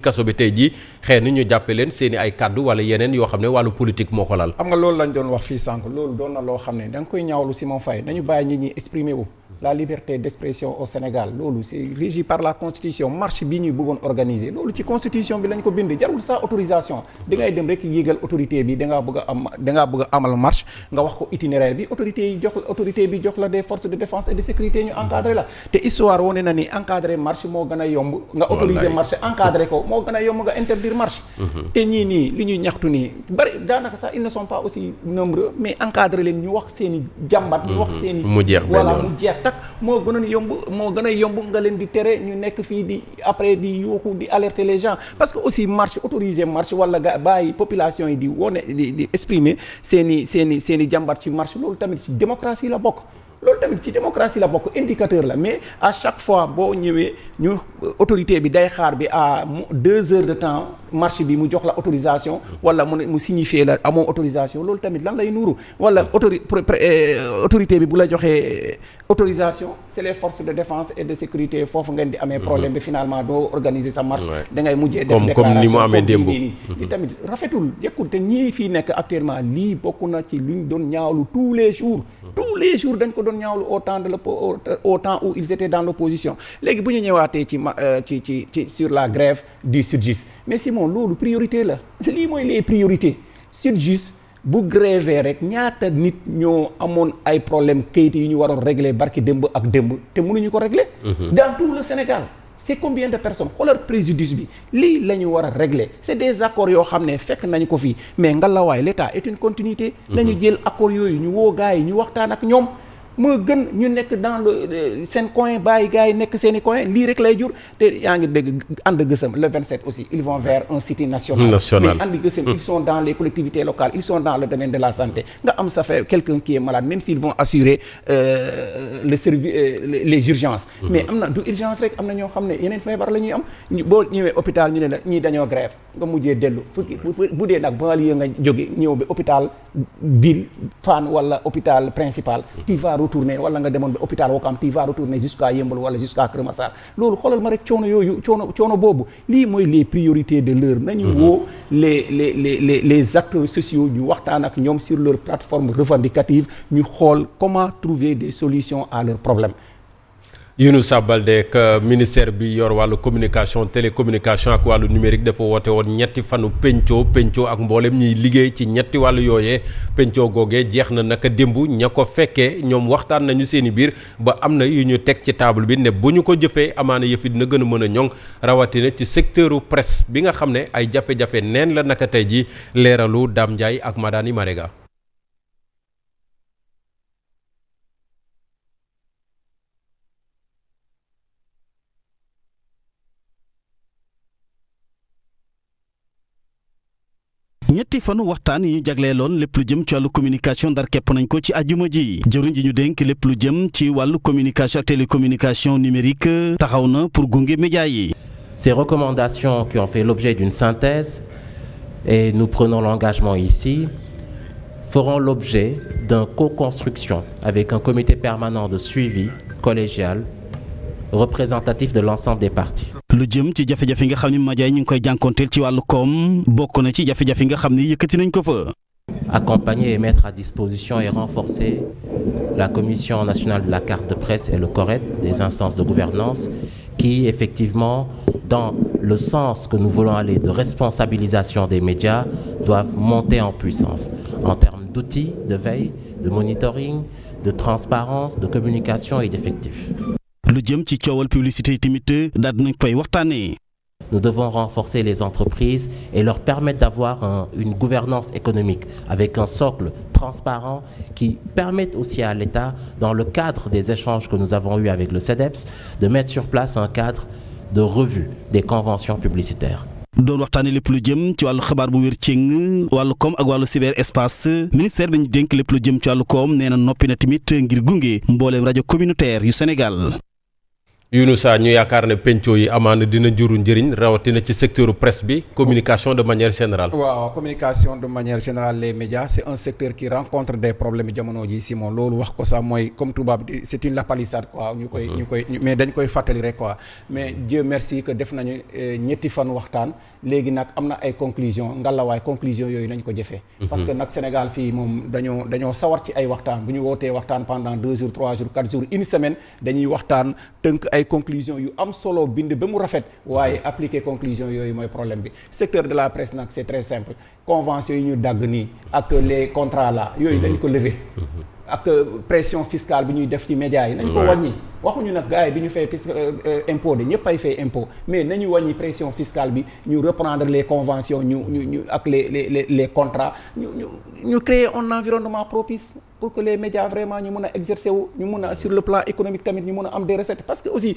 kaso bi tey jii xëy na ñu jàppe leen seeni ay kàddu wala yeneen yoo xam ne wàllu politique moo ko lal. xam nga loolu lañ doon wax fii sànq loolu doon na loo xam ne da nga koy ñaawlu Simon Faye dañu bàyyi nit ñi exprimer wu. La liberté d'expression au Sénégal loolu c'est régi par la constitution marche bi ñuy bëggoon organiser loolu ci constitution bi lañ ko bind jarul sa autorisation da ngay dem rek yéegal autorité bi da ngaa bëgg a amal marche nga wax ko itinéraire bi autorité bi jox la des forces de défense et de sécurité ñu encadré la te histoire wone na ni encadré marche moo gën a yomb nga autoriser marche encadré ko moo gën a yomb nga interdire marche te ñii nii li ñuy ñaxtu nii bari daanaka sax ils ne sont pas aussi nombreux mais encadré leen ñu wax seen i jàmbat ñu wax seen i mu jeex moo gën a yomb nga leen di tere ñu nekk fii di après di yuuxu di alerter les gens parce que aussi marche autorisé marche wala ga bàyyi population yi di wone di exprimer seen i jàmbat ci marche loolu tamit ci démocratie la bokk indicateur la mais à chaque fois boo ñëwee ñu autorité bi day xaar bi à 2 heures de temps marche bi mu jox la autorisation wala mu signifier la amoo autorisation loolu tamit lan lay nuuru wala autorité bi bu la joxee autorisation c'est les forces de défense et de sécurité foofu ngeen di amee problème bi finalement doo organiser sa marche da ngay mujjee def déclaration comme ni mu amee démb li tamit rafetul jekkul te ñii fii nekk actuellement lii bokk na ci luñ doon ñaawlu tous les jours dañ ko doon ñaawlu au temps où ils étaient dans l'opposition léegi bu ñu ñëwaatee ci sur la grève du SYTJUST mais Simon loolu priorité la lii mooy les priorités SYTJUST bu grévé rek ñaata nit ñoo amoon ay problème kayit yu ñu waroon régler barki démb ak démb te mënuñu ko régler dans tout le Sénégal c'est combien de personnes xoolal préjudice bi lii la ñu war a régler c'est des accords yoo xam ne fekk nañu ko fii mais ngalawaay l'État est une continuité nañu jël accords yooyu ñu woo gars yi ñu waxtaan ak ñoom moo gën ñu nekk dans le seen coin bàyyi gars yi nekk seen i coin lii rek lay jur te yaa ngi dégg ànd gësëm le 27 aussi ils vont vers un city national mais ànd gësëm ils sont dans les collectivités locales ils sont dans le domaine de la santé nga am ça fait quelqu'un qui est malade même s'ils vont assurer le service les urgences mais am na du urgence rek am na ñoo xam ne yeneen feebar la ñuy am boo ñëwee hôpital ñu ne la ñii dañoo grève nga mujjee dellu bu dee nag banlieue nga jóge ñëw ba hôpital ville Fann wala hôpital principal retourner wala nga demoon ba hôpital Ouakam tu vas retourner jusqu'à Yeumbeul wala jusqu'à Keur Massar loolu xoolal ma rek coono boobu lii mooy les priorités de l'heure nañu woo les acteurs sociaux ñu waxtaan ak ñoom sur leur plateforme revendicative ñu xool comment trouver des solutions à leurs problèmes. Younoussa Baldé ak ministère bi yor wàllu communication télécommunication ak wàllu numérique dafa woote woon ñetti fanu penco ak mboolem ñiy liggéey ci ñetti wàllu yooyee penco googee jeex na naka démb ña ko fekkee ñoom waxtaan nañu seeni biir ba am na yu ñu teg ci table bi ne bu ñu ko jëfee amaana yëf yi dina gën a mën a ñoŋ rawatina ci secteuru presse bi nga xam ne ay jafe-jafe neen la naka tey ji leeralu Dame Ndiaye ak Madani Marega. ñetti fanu waxtaan yi ñu jagleeloon lépp lu jëm ci wàllu communication ndar képp nañ ko ci ajuma ji jëwriñ ji ñu dénk lépp lu jëm ci wàllu communication ak télécommunication numérique taxaw na pour gunge média yi. Ces recommandations qui ont fait l'objet d'une synthèse et nous prenons l'engagement ici feront l'objet d'une co-construction avec un comité permanent de suivi collégial représentatif de l'ensemble des parties. lu jëm ci jafe-jafe nga xam ne média yi ñu ngi koy jànkonteel ci wàllu koom bokk na ci jafe-jafe nga xam ne yëkkati nañ ko fa. Accompagner et mettre à disposition et renforcer la Commission nationale de la carte de presse et le CORED, des instances de gouvernance qui effectivement dans le sens que nous voulons aller de responsabilisation des médias doivent monter en puissance en termes d'outils de veille, de monitoring, de transparence, de communication et d'effectifs. lu jëm ci coowal publicité tamit daal dinañ koy waxtaanee. Nous devons renforcer les entreprises et leur permettre d'avoir une gouvernance économique avec un socle transparent qui permette aussi à l'État, dans le cadre des échanges que nous avons eus avec le CEDEPS, de mettre sur place un cadre de revue des conventions publicitaires. doon waxtaanee lépp lu jëm ci wàllu xabaar bu wér cëng wàllu koom ak wàllu cyberespace ministère bi ñu dénk lépp lu jëm ci wàllu koom nee na noppi na tamit ngir gunge mbooleem rajo communautaire yu Sénégal. Younoussa ñu yaakaar ne penco yi amaana dina juru njëriñ rawatina ci secteur presse bi communication de manière générale. waaw communication de manière générale les médias c'est un secteur qui rencontre des problèmes jamono ji Simon loolu wax ko sax mooy comme tubaab c'est une lapalissade quoi ñu koy mais dañ koy fàttali rek quoi mais Dieu merci que def nañu ñetti fan waxtaan léegi nag am na ay conclusions ngalawaay conclusions yooyu nañ ko jëfee. parce que nag Sénégal fii moom dañoo sawar ci ay waxtaan bu ñu wootee waxtaan pendant 2 jours 3 jours 4 jours une semaine dañuy waxtaan tënk ay conclusions yu am solo bind ba mu rafet waaye appliquer conclusions yooyu mooy problème bi secteur de la presse nag c'est très simple convention yi ñu dagg nii ak les contrats là yooyu dañ ko lever ak pression fiscale bi ñuy def ci médias yi nañ ko wàññi waxuñu nag gars yi bi ñu fay impôt de ñëpp ay fay impôt mais nañu wàññi pression fiscale bi ñu reprendre les conventions ñu ak les contrats ñu créer un environnement propice pour que les médias vraiment ñu mun a exercer wu ñu mun a sur le plan économique tamit ñu mun a am des recettes parce que aussi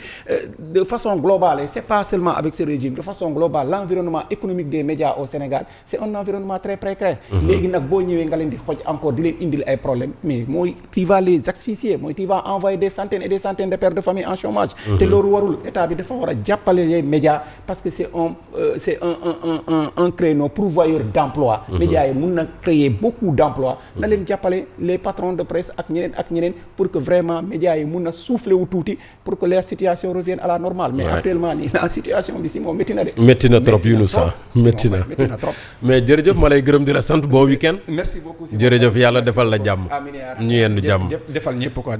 de façon globale et c'est pas seulement avec ce régime de façon globale l'environnement économique des médias au Sénégal c'est un environnement très précaire léegi nag boo ñëwee nga leen di xoj encore di leen indil ay problèmes mais mooy tu vas les asphyxier mooy tu vas envoyer des centaines et des centaines de pères de famille en chômage te loolu warul état bi dafa war a jàppale les médias parce que c'est un créneau pourvoyeur d'emploi médias yi mun na créer beaucoup d'emplois na leen jàppale les patrons de presse ak ñeneen pour que vraiment médias yi mun a souffler wu tuuti pour que la situation revienne à la normale mais actuellement nii la situation bi si moom métti na de métti na trop Younoussa métti na trop mais jërëjëf ma lay gërëm di la sant bon week-end merci beaucoup jërëjëf yàlla defal la jàmm ñu yendu jàmm defal ñëpp quoi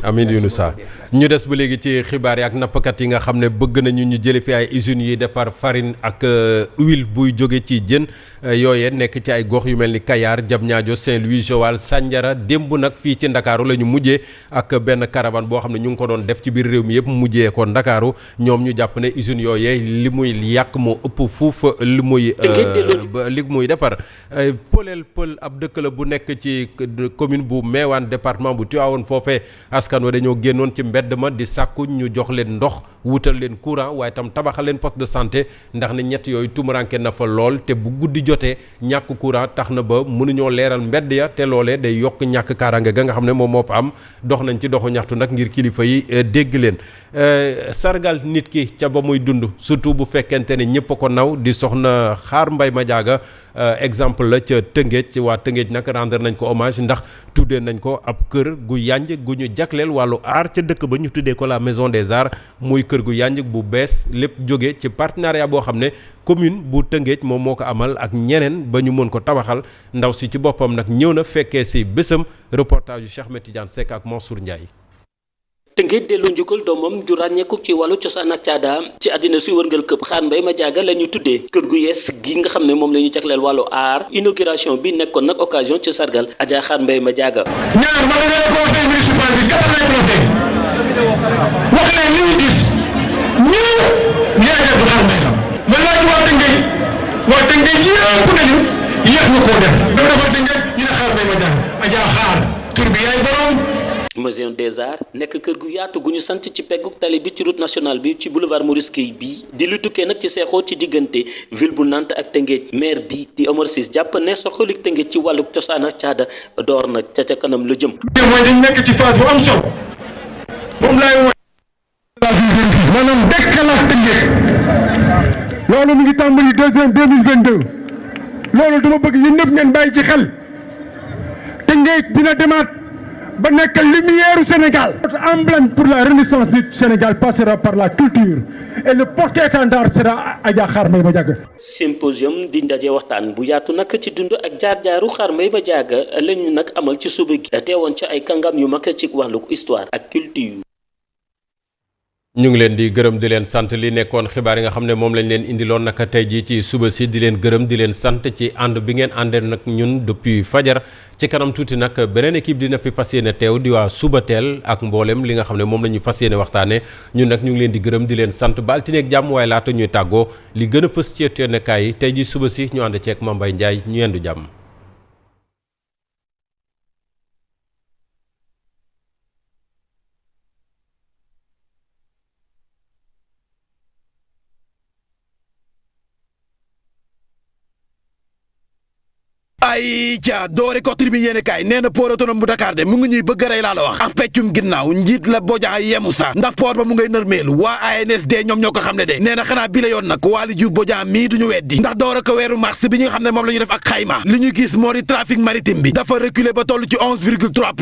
amiin Younoussa ñu des ba léegi ci xibaar yi ak nappkat yi nga xam ne bëgg nañu ñu jële fi ay usines yi defar farine ak huile buy jóge ci jën yooyee nekk ci ay gox yu mel ni Kayar Diamniadio Saint-Louis Joal Sandiara démb nag fii ci Ndakaaru la ñu mujjee ak benn caravane boo xam ne ñu ngi ko doon def ci biir réew mi yëpp mujjee ko Ndakaaru ñoom ñu jàpp ne usines yooyee li muy yàq moo ëpp fuuf li muy defar Pël ab dëkk la bu nekk ci commune bu Meewaan département bu Tivaouane foofee askan wa dañoo génnoon ci mbedd ma di sàkku ñu jox leen ndox wutal leen courant waaye tam tabaxal leen poste de santé ndax ne ñett yooyu tumuranke na fa lool te bu guddi jotee ñàkk courant tax na ba mënuñoo leeral mbedd ya te loolee day yokk ñàkk kaaraange ga nga xam ne moom moo fa am dox nañ ci doxu ñaxtu nag ngir kilifa yi dégg leen sargal nit ki ca ba muy dund surtout bu fekkente ne ñëpp a ko naw di soxna Xaar Mbay Madiaga exemple la ca Tëngéej ci waa Tëngéej nag rendre nañ ko hommage ndax tuddee nañ ko ab kër gu yanj gu ñu jagleel wàllu aar ca dëkk ba ñu tuddee ko la maison des arts muy kër gu yanj bu bees lépp jóge ci partenariat boo xam ne commune bu Tëngéej moom moo ko amal ak ñeneen ba ñu mën ko tabaxal ndaw si ci boppam nag ñëw na fekkee si bésam reportage yu Cheikh Ahmed Tidiane Seck ak Mansour Ndiaye. Tëngéej delloo njukkal doomam ju ràññeeku ci wàllu cosaan ak caada ci àddina si wërngal këpp Xaar Mbay Madiaga la ñu tuddee kër gu yees gi nga xam ne moom la ñu jagleel wàllu aar inauguration bi nekkoon nag occasion ci sargal Adja Xaar Mbay Madiaga. ñaar ma nga ne conseil municipal bi gàttal nañ conseil wax leen li ñu gis ñëw ñaareel bu Xaar Mbay la ma laaj waa Tëngéej yëpp nañu yéex nga koo def dama defal Tëngéej ñu ne Xaar Mbay Madiaga Adja Xaar tur bi yaay borom. Maison des Arts nekk kër gu yaatu gu ñu sant ci peggu tali bi ci route nationale bi ci boulevard Maurice Guèye bi di lu tukkee nag ci seexoo ci diggante ville bu Nantes ak Tëngéej maire bi di Omar Ciss jàpp ne soxalik Tëngéej ci wàllu cosaan ak caada door na ca kanam la jëm. mooy dañ nekk ci phase bu am solo moom laay woon la vie maanaam dekkalaat Tëngéej loolu mu ngi tàmbali 2022 loolu dama bëgg yéen ñëpp ngeen bàyyi ci xel Tëngéej dina demaat ba nekk lumière Sénégal. Notre emblème pour la renaissance du Sénégal passera par la culture et le porte-étendard sera Adja Xaar Mbay Madiaga. Symposium di ndaje waxtaan bu yaatu nag ci dund ak jaar-jaaru Xaar Mbay Madiaga la ñu nag amal ci suba gi teewoon ci ay kàngam yu mag ci wàllu histoire ak culture. ñu ngi leen di gërëm di leen sant li nekkoon xibaar yi nga xam ne moom lañ leen indiloon naka tey jii ci suba si di leen gërëm di leen sant ci ànd bi ngeen àndee nag ñun depuis fajar ci kanam tuuti nag beneen équipe dina fi fas yéene teew di waa suba teel ak mboolem li nga xam ne moom la ñu fas yéene waxtaanee ñun nag ñu ngi leen di gërëm di leen sant ba altine ak jàmm waaye laata ñuy tàggoo li gën a fës ci yéenekaay yi tey jii suba si ñu ànd ceeg Mame Mbaye Ndiaye ñu yendu jàmm. ay ca doore ko tribune yéene kaay nee na port autonome bu Dakar de mu ngi ñuy bëgg a rey laa la wax ak peccum ginnaaw njiit la Bodian yemu sa ndax port ba mu ngay nërmeelu waa ANSD ñoom ñoo ko xam ne de nee na xanaa bi la yoon nag Waly Diouf Bodian mii duñu weddi ndax doore ko weeru mars bi ñu xam ne moom la ñu def ak xayma li ñu gis moo di trafic maritime bi dafa reculer ba toll ci 11,3%